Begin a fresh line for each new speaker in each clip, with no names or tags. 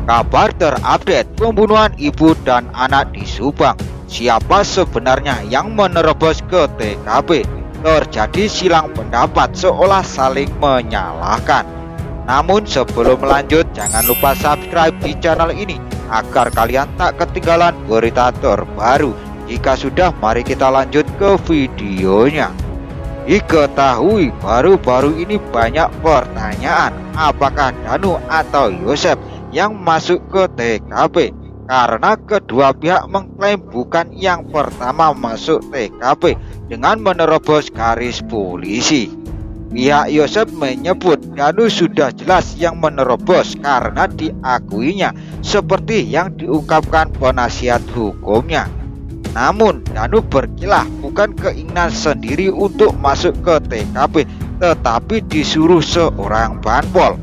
Kabar terupdate pembunuhan ibu dan anak di Subang. Siapa sebenarnya yang menerobos ke TKP? Terjadi silang pendapat seolah saling menyalahkan. Namun sebelum lanjut, jangan lupa subscribe di channel ini agar kalian tak ketinggalan berita terbaru. Jika sudah, mari kita lanjut ke videonya. Diketahui baru-baru ini banyak pertanyaan apakah Danu atau Yosep yang masuk ke TKP, karena kedua pihak mengklaim bukan yang pertama masuk TKP dengan menerobos garis polisi. Pihak Yosep menyebut Danu sudah jelas yang menerobos karena diakuinya seperti yang diungkapkan penasihat hukumnya. Namun Danu berkilah bukan keinginan sendiri untuk masuk ke TKP, tetapi disuruh seorang banpol.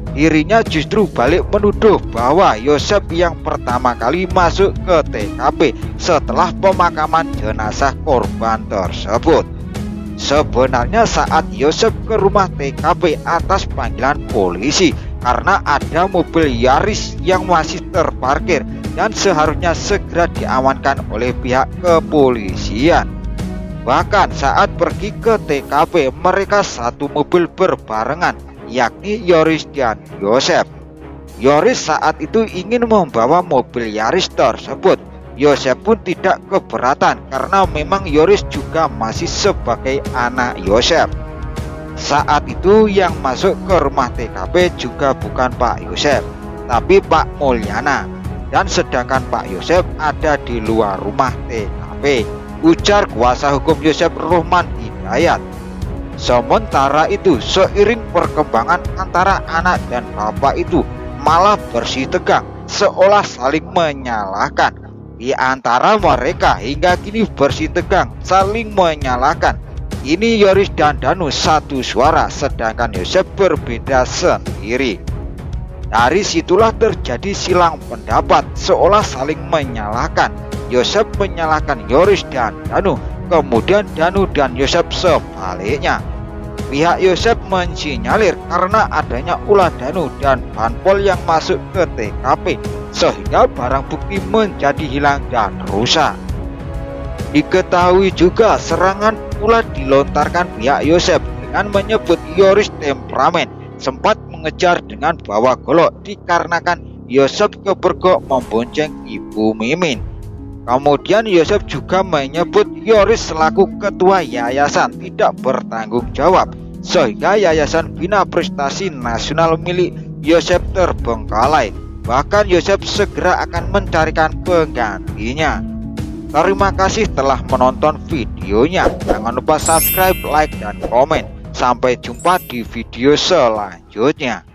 Dirinya justru balik menuduh bahwa Yosep yang pertama kali masuk ke TKP setelah pemakaman jenazah korban tersebut. Sebenarnya saat Yosep ke rumah TKP atas panggilan polisi karena ada mobil Yaris yang masih terparkir dan seharusnya segera diamankan oleh pihak kepolisian. Bahkan saat pergi ke TKP mereka satu mobil berbarengan, yakni Yoris dan Yosep. Yoris saat itu ingin membawa mobil Yaris tersebut. Yosep pun tidak keberatan karena memang Yoris juga masih sebagai anak Yosep. Saat itu yang masuk ke rumah TKP juga bukan Pak Yosep, tapi Pak Mulyana. Dan sedangkan Pak Yosep ada di luar rumah TKP, ujar kuasa hukum Yosep Rohman Hidayat. Sementara itu, seiring perkembangan antara anak dan bapak itu malah bersih tegang seolah saling menyalahkan. Di antara mereka hingga kini bersih tegang saling menyalahkan. Ini Yoris dan Danu satu suara, sedangkan Yosep berbeda sendiri. Dari situlah terjadi silang pendapat seolah saling menyalahkan. Yosep menyalahkan Yoris dan Danu, kemudian Danu dan Yosep sebaliknya. Pihak Yosep mensinyalir karena adanya ulah Danu dan banpol yang masuk ke TKP sehingga barang bukti menjadi hilang dan rusak. Diketahui juga serangan pula dilontarkan pihak Yosep dengan menyebut Yoris temperamen, sempat mengejar dengan bawa golok dikarenakan Yosep kepergok membonceng Ibu Mimin. Kemudian Yosep juga menyebut Yoris selaku ketua yayasan tidak bertanggung jawab sehingga Yayasan Bina Prestasi Nasional milik Yosep terbengkalai. Bahkan Yosep segera akan mencarikan penggantinya. Terima kasih telah menonton videonya. Jangan lupa subscribe, like, dan komen. Sampai jumpa di video selanjutnya.